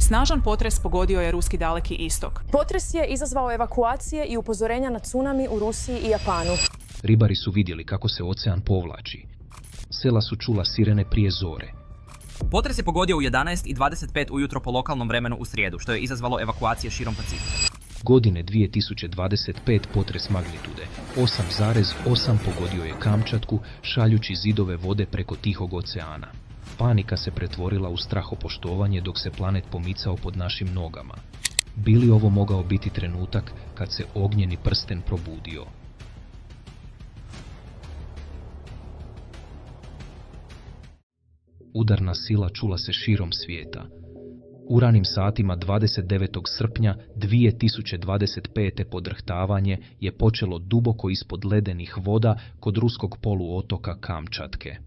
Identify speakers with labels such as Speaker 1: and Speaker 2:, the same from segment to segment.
Speaker 1: Snažan potres pogodio je ruski Daleki istok.
Speaker 2: Potres je izazvao evakuacije i upozorenja na tsunami u Rusiji i Japanu.
Speaker 3: Ribari su vidjeli kako se ocean povlači. Sela su čula sirene prije zore.
Speaker 4: Potres je pogodio u 11:25 ujutro po lokalnom vremenu u srijedu, što je izazvalo evakuacije širom Pacifika.
Speaker 3: Godine 2025 potres magnitude 8,8 pogodio je Kamčatku, šaljući zidove vode preko Tihog oceana. Panika se pretvorila u strahopoštovanje dok se planet pomicao pod našim nogama. Bi li ovo mogao biti trenutak kad se ognjeni prsten probudio? Udarna sila čula se širom svijeta. U ranim satima 29. srpnja 2025. podrhtavanje je počelo duboko ispod ledenih voda kod ruskog poluotoka Kamčatke.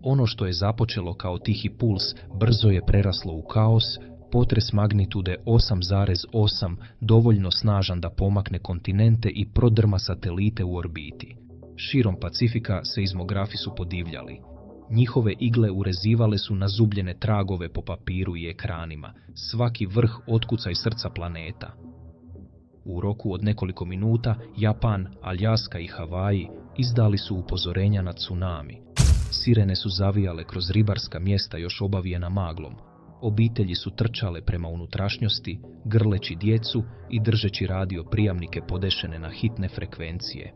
Speaker 3: Ono što je započelo kao tihi puls brzo je preraslo u kaos, potres magnitude 8,8 dovoljno snažan da pomakne kontinente i prodrma satelite u orbiti. Širom Pacifika seizmografi su podivljali. Njihove igle urezivale su nazubljene tragove po papiru i ekranima, svaki vrh otkuca iz srca planeta. U roku od nekoliko minuta Japan, Aljaska i Havaji izdali su upozorenja na tsunami. Sirene su zavijale kroz ribarska mjesta još obavijena maglom. Obitelji su trčale prema unutrašnjosti, grleći djecu i držeći radio prijamnike podešene na hitne frekvencije.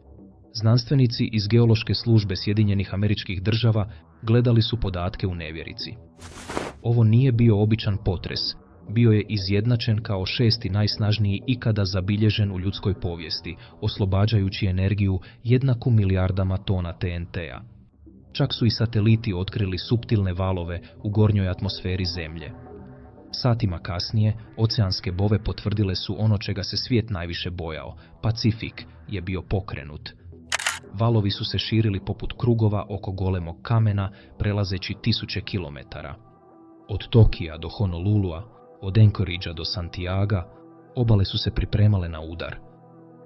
Speaker 3: Znanstvenici iz Geološke službe Sjedinjenih Američkih Država gledali su podatke u nevjerici. Ovo nije bio običan potres, bio je izjednačen kao 6. najsnažniji ikada zabilježen u ljudskoj povijesti, oslobađajući energiju jednaku milijardama tona TNT-a. Čak su i sateliti otkrili suptilne valove u gornjoj atmosferi Zemlje. Satima kasnije, oceanske bove potvrdile su ono čega se svijet najviše bojao. Pacifik je bio pokrenut. Valovi su se širili poput krugova oko golemog kamena, prelazeći 1000 kilometara. Od Tokija do Honolulua, od Anchoragea do Santiaga, obale su se pripremale na udar.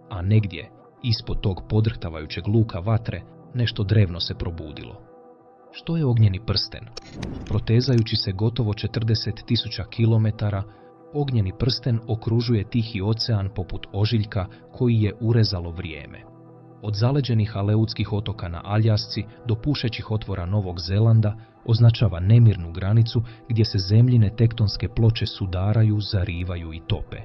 Speaker 3: A negdje, ispod tog podrhtavajućeg luka vatre, nešto drevno se probudilo. Što je ognjeni prsten? Protezajući se gotovo 40.000 kilometara, ognjeni prsten okružuje Tihi ocean poput ožiljka koji je urezalo vrijeme. Od zaleđenih aleutskih otoka na Aljasci do pušećih otvora Novog Zelanda označava nemirnu granicu gdje se zemljine tektonske ploče sudaraju, zarivaju i tope.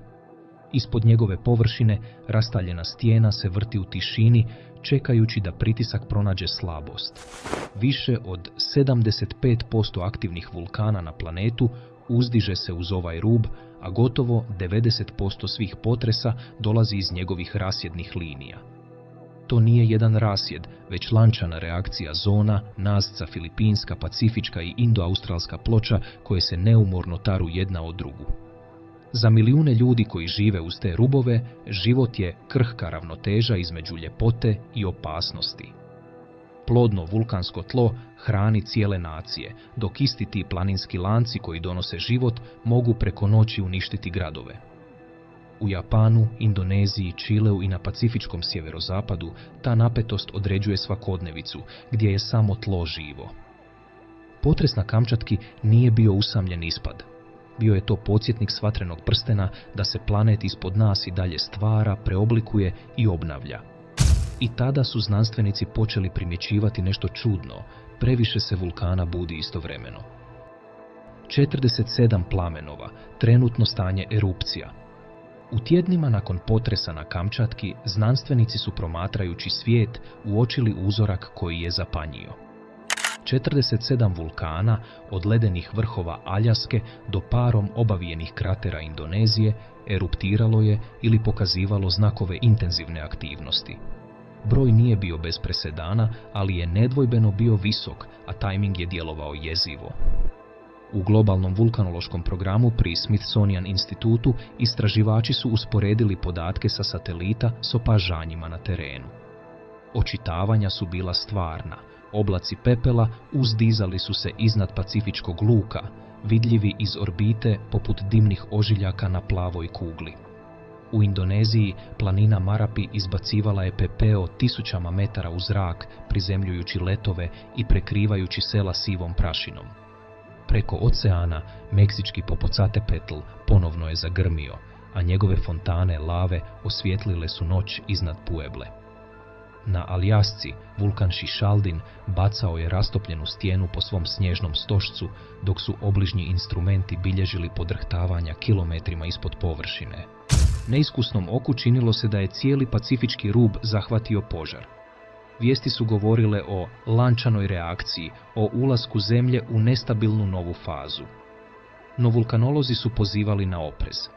Speaker 3: Ispod njegove površine rastaljena stijena se vrti u tišini, čekajući da pritisak pronađe slabost. Više od 75% aktivnih vulkana na planetu uzdiže se uz ovaj rub, a gotovo 90% svih potresa dolazi iz njegovih rasjednih linija. To nije jedan rasjed, već lančana reakcija zona, nazca filipinska, pacifička i indo-australska ploča koje se neumorno taru jedna od drugu. Za milijune ljudi koji žive uz te rubove, život je krhka ravnoteža između ljepote i opasnosti. Plodno vulkansko tlo hrani cijele nacije, dok isti ti planinski lanci koji donose život mogu preko noći uništiti gradove. U Japanu, Indoneziji, Čileu i na pacifičkom sjeverozapadu ta napetost određuje svakodnevicu, gdje je samo tlo živo. Potres na Kamčatki nije bio usamljen ispad. Bio je to podsjetnik s vatrenog prstena da se planet ispod nas i dalje stvara, preoblikuje i obnavlja. I tada su znanstvenici počeli primjećivati nešto čudno, previše se vulkana budi istovremeno. 47 plamenova, trenutno stanje erupcija. U tjednima nakon potresa na Kamčatki, znanstvenici su promatrajući svijet uočili uzorak koji je zapanjio. 47 vulkana, od ledenih vrhova Aljaske do parom obavijenih kratera Indonezije, eruptiralo je ili pokazivalo znakove intenzivne aktivnosti. Broj nije bio bez presedana, ali je nedvojbeno bio visok, a tajming je djelovao jezivo. U globalnom vulkanološkom programu pri Smithsonian institutu istraživači su usporedili podatke sa satelita s opažanjima na terenu. Očitavanja su bila stvarna. Oblaci pepela uzdizali su se iznad pacifičkog luka, vidljivi iz orbite poput dimnih ožiljaka na plavoj kugli. U Indoneziji planina Marapi izbacivala je pepeo 1000 metara u zrak, prizemljujući letove i prekrivajući sela sivom prašinom. Preko oceana, meksički Popocatépetl ponovno je zagrmio, a njegove fontane lave osvijetlile su noć iznad Pueble. Na Aljasci, vulkan Šišaldin bacao je rastopljenu stijenu po svom snježnom stožcu, dok su obližnji instrumenti bilježili podrhtavanja kilometrima ispod površine. Neiskusnom oku činilo se da je cijeli pacifički rub zahvatio požar. Vijesti su govorile o lančanoj reakciji, o ulasku zemlje u nestabilnu novu fazu. No vulkanolozi su pozivali na oprez.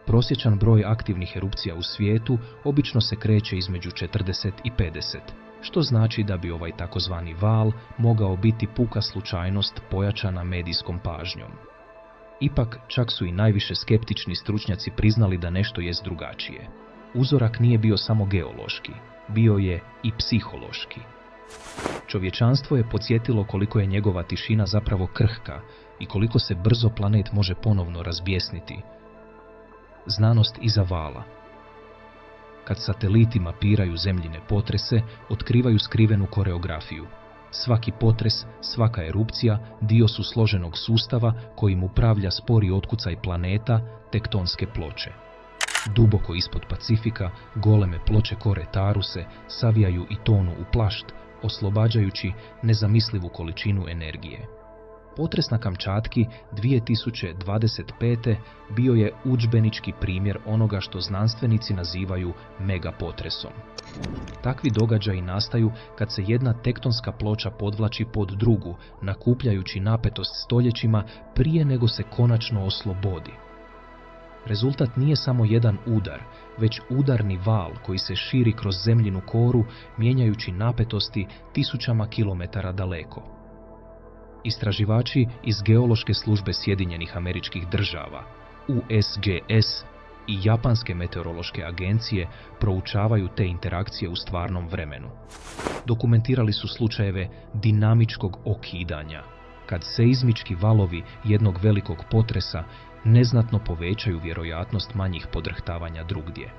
Speaker 3: Prosječan broj aktivnih erupcija u svijetu obično se kreće između 40 i 50, što znači da bi ovaj takozvani val mogao biti puka slučajnost pojačana medijskom pažnjom. Ipak, čak su i najviše skeptični stručnjaci priznali da nešto jest drugačije. Uzorak nije bio samo geološki, bio je i psihološki. Čovječanstvo je podsjetilo koliko je njegova tišina zapravo krhka i koliko se brzo planet može ponovno razbjesniti. Znanost iza vala. Kad sateliti mapiraju zemljine potrese, otkrivaju skrivenu koreografiju. Svaki potres, svaka erupcija dio su složenog sustava kojim upravlja spori otkucaj planeta, tektonske ploče. Duboko ispod Pacifika, goleme ploče kore Taruse savijaju i tonu u plašt, oslobađajući nezamislivu količinu energije. Potres na Kamčatki 2025. bio je udžbenički primjer onoga što znanstvenici nazivaju megapotresom. Takvi događaji nastaju kad se jedna tektonska ploča podvlači pod drugu, nakupljajući napetost stoljećima prije nego se konačno oslobodi. Rezultat nije samo jedan udar, već udarni val koji se širi kroz zemljinu koru, mijenjajući napetosti tisućama kilometara daleko. Istraživači iz Geološke službe Sjedinjenih Američkih Država, USGS, i Japanske meteorološke agencije proučavaju te interakcije u stvarnom vremenu. Dokumentirali su slučajeve dinamičkog okidanja, kad seizmički valovi jednog velikog potresa neznatno povećaju vjerojatnost manjih podrhtavanja drugdje.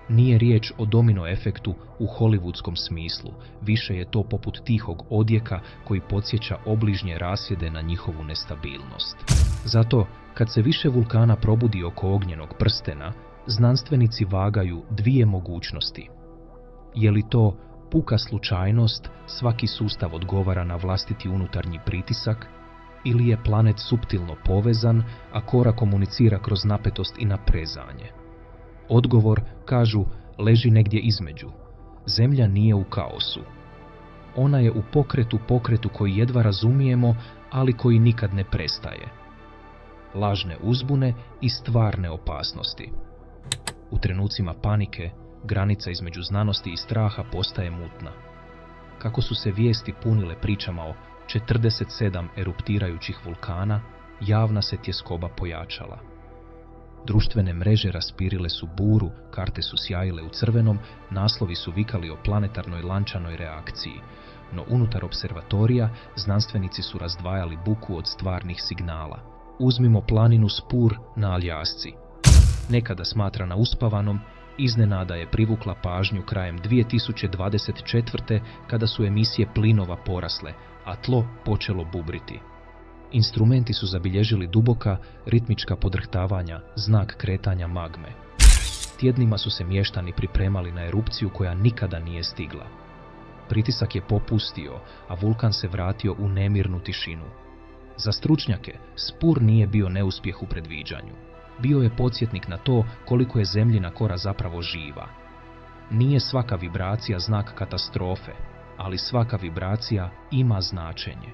Speaker 3: Nije riječ o domino efektu u hollywoodskom smislu, više je to poput tihog odjeka koji podsjeća obližnje rasjede na njihovu nestabilnost. Zato, kad se više vulkana probudi oko ognjenog prstena, znanstvenici vagaju dvije mogućnosti. Je li to puka slučajnost, svaki sustav odgovara na vlastiti unutarnji pritisak, ili je planet suptilno povezan, a kora komunicira kroz napetost i naprezanje? Odgovor, kažu, leži negdje između. Zemlja nije u kaosu. Ona je u pokretu koji jedva razumijemo, ali koji nikad ne prestaje. Lažne uzbune i stvarne opasnosti. U trenucima panike, granica između znanosti i straha postaje mutna. Kako su se vijesti punile pričama o 47 eruptirajućih vulkana, javna se tjeskoba pojačala. Društvene mreže raspirile su buru, karte su sjajile u crvenom, naslovi su vikali o planetarnoj lančanoj reakciji, no unutar observatorija znanstvenici su razdvajali buku od stvarnih signala. Uzmimo planinu Spur na Aljasci. Nekada smatrana uspavanom, iznenada je privukla pažnju krajem 2024. kada su emisije plinova porasle, a tlo počelo bubriti. Instrumenti su zabilježili duboka, ritmička podrhtavanja, znak kretanja magme. Tjednima su se mještani pripremali na erupciju koja nikada nije stigla. Pritisak je popustio, a vulkan se vratio u nemirnu tišinu. Za stručnjake, Spur nije bio neuspjeh u predviđanju. Bio je podsjetnik na to koliko je zemljina kora zapravo živa. Nije svaka vibracija znak katastrofe, ali svaka vibracija ima značenje.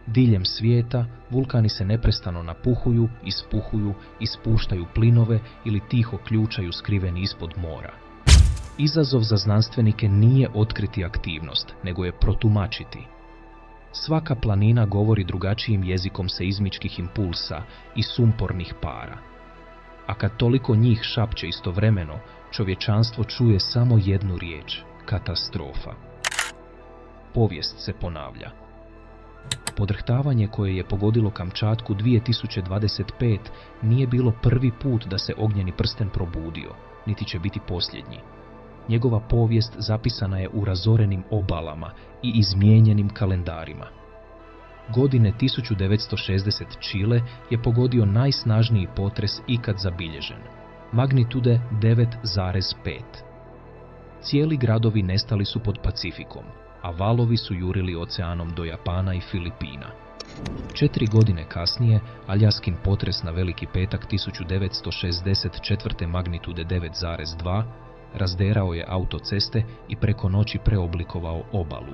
Speaker 3: Diljem svijeta vulkani se neprestano napuhuju, ispuhuju, ispuštaju plinove ili tiho ključaju skriveni ispod mora. Izazov za znanstvenike nije otkriti aktivnost, nego je protumačiti. Svaka planina govori drugačijim jezikom seizmičkih impulsa i sumpornih para. A kad toliko njih šapće istovremeno, čovječanstvo čuje samo jednu riječ – katastrofa. Povijest se ponavlja. Podrhtavanje koje je pogodilo Kamčatku 2025 nije bilo prvi put da se ognjeni prsten probudio, niti će biti posljednji. Njegova povijest zapisana je u razorenim obalama i izmijenjenim kalendarima. Godine 1960 Čile je pogodio najsnažniji potres ikad zabilježen, magnitude 9,5. Cijeli gradovi nestali su pod Pacifikom, a valovi su jurili oceanom do Japana i Filipina. 4 godine kasnije, Aljaskin potres na Veliki petak 1964. magnitude 9,2 razderao je autoceste i preko noći preoblikovao obalu.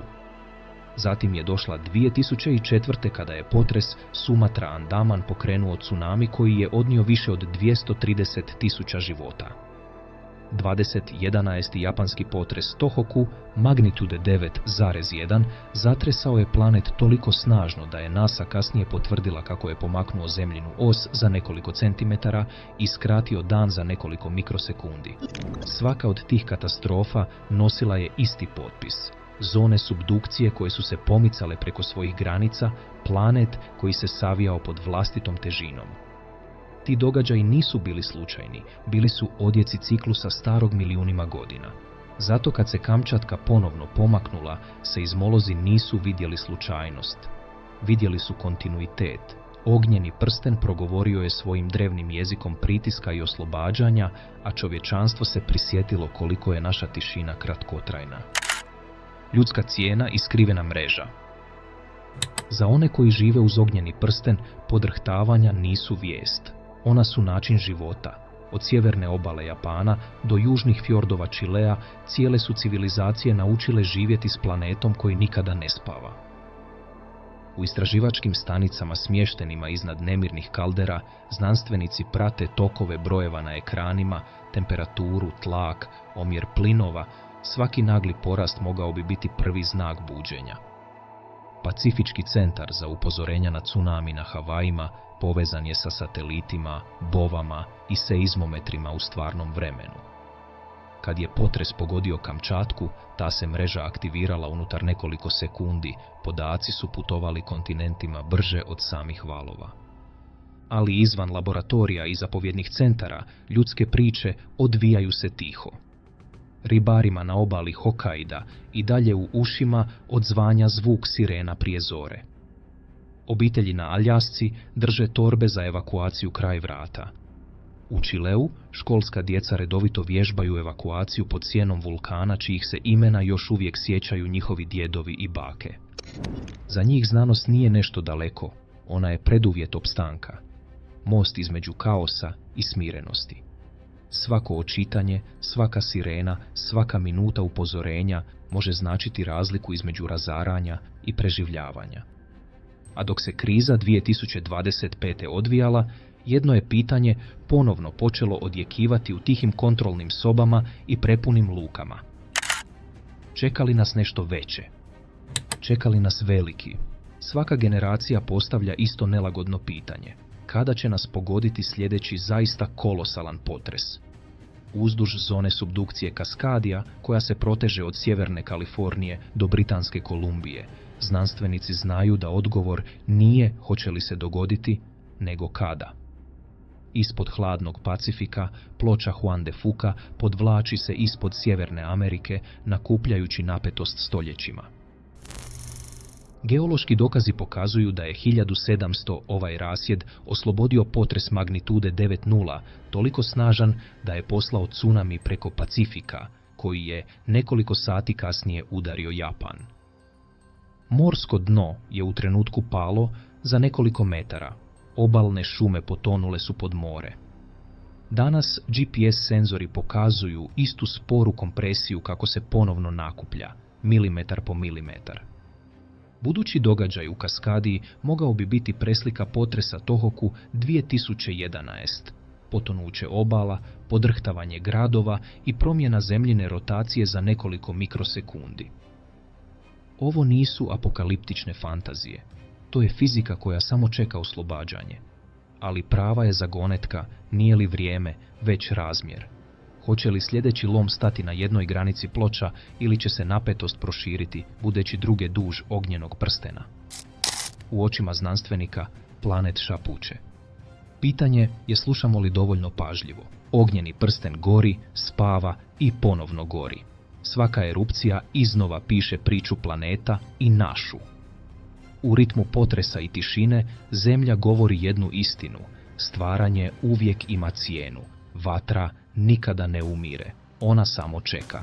Speaker 3: Zatim je došla 2004. kada je potres Sumatra Andaman pokrenuo tsunami koji je odnio više od 230.000 života. 2011. japanski potres Tohoku, magnitude 9,1, zatresao je planet toliko snažno da je NASA kasnije potvrdila kako je pomaknuo zemljinu os za nekoliko centimetara i skratio dan za nekoliko mikrosekundi. Svaka od tih katastrofa nosila je isti potpis. Zone subdukcije koje su se pomicale preko svojih granica, planet koji se savijao pod vlastitom težinom. Ti događaji nisu bili slučajni, bili su odjeci ciklusa starog milijunima godina. Zato kad se Kamčatka ponovno pomaknula, seizmolozi nisu vidjeli slučajnost. Vidjeli su kontinuitet. Ognjeni prsten progovorio je svojim drevnim jezikom pritiska i oslobađanja, a čovječanstvo se prisjetilo koliko je naša tišina kratkotrajna. Ljudska cijena i skrivena mreža. Za one koji žive uz ognjeni prsten, podrhtavanja nisu vijest. Ona su način života. Od sjeverne obale Japana do južnih fjordova Čilea, cijele su civilizacije naučile živjeti s planetom koji nikada ne spava. U istraživačkim stanicama smještenima iznad nemirnih kaldera, znanstvenici prate tokove brojeva na ekranima, temperaturu, tlak, omjer plinova. Svaki nagli porast mogao bi biti prvi znak buđenja. Pacifički centar za upozorenja na tsunami na Havajima povezan je sa satelitima, bovama i seizmometrima u stvarnom vremenu. Kad je potres pogodio Kamčatku, ta se mreža aktivirala unutar nekoliko sekundi, podaci su putovali kontinentima brže od samih valova. Ali izvan laboratorija i zapovjednih centara, ljudske priče odvijaju se tiho. Ribarima na obali Hokaida i dalje u ušima odzvanja zvuk sirena prije zore. Obitelji na Aljasci drže torbe za evakuaciju kraj vrata. U Čileu školska djeca redovito vježbaju evakuaciju pod sjenom vulkana čijih se imena još uvijek sjećaju njihovi djedovi i bake. Za njih znanost nije nešto daleko, ona je preduvjet opstanka. Most između kaosa i smirenosti. Svako očitanje, svaka sirena, svaka minuta upozorenja može značiti razliku između razaranja i preživljavanja. A dok se kriza 2025. odvijala, jedno je pitanje ponovno počelo odjekivati u tihim kontrolnim sobama i prepunim lukama. Čeka li nas nešto veće? Čeka li nas veliki? Svaka generacija postavlja isto nelagodno pitanje. Kada će nas pogoditi sljedeći zaista kolosalan potres? Uzduž zone subdukcije Kaskadija, koja se proteže od sjeverne Kalifornije do Britanske Kolumbije, znanstvenici znaju da odgovor nije hoće li se dogoditi, nego kada. Ispod hladnog Pacifika, ploča Juan de Fuca podvlači se ispod Sjeverne Amerike, nakupljajući napetost stoljećima. Geološki dokazi pokazuju da je 1700 ovaj rasjed oslobodio potres magnitude 9,0, toliko snažan da je poslao tsunami preko Pacifika, koji je nekoliko sati kasnije udario Japan. Morsko dno je u trenutku palo za nekoliko metara. Obalne šume potonule su pod more. Danas GPS senzori pokazuju istu sporu kompresiju kako se ponovno nakuplja, milimetar po milimetar. Budući događaj u Kaskadiji mogao bi biti preslika potresa Tohoku 2011. Potonuće obala, podrhtavanje gradova i promjena zemljine rotacije za nekoliko mikrosekundi. Ovo nisu apokaliptične fantazije. To je fizika koja samo čeka oslobađanje. Ali prava je zagonetka, nije li vrijeme, već razmjer. Hoće li sljedeći lom stati na jednoj granici ploča ili će se napetost proširiti, budeći druge duž ognjenog prstena? U očima znanstvenika planet šapuće. Pitanje je slušamo li dovoljno pažljivo. Ognjeni prsten gori, spava i ponovno gori. Svaka erupcija iznova piše priču planeta i našu. U ritmu potresa i tišine zemlja govori jednu istinu. Stvaranje uvijek ima cijenu. Vatra nikada ne umire. Ona samo čeka.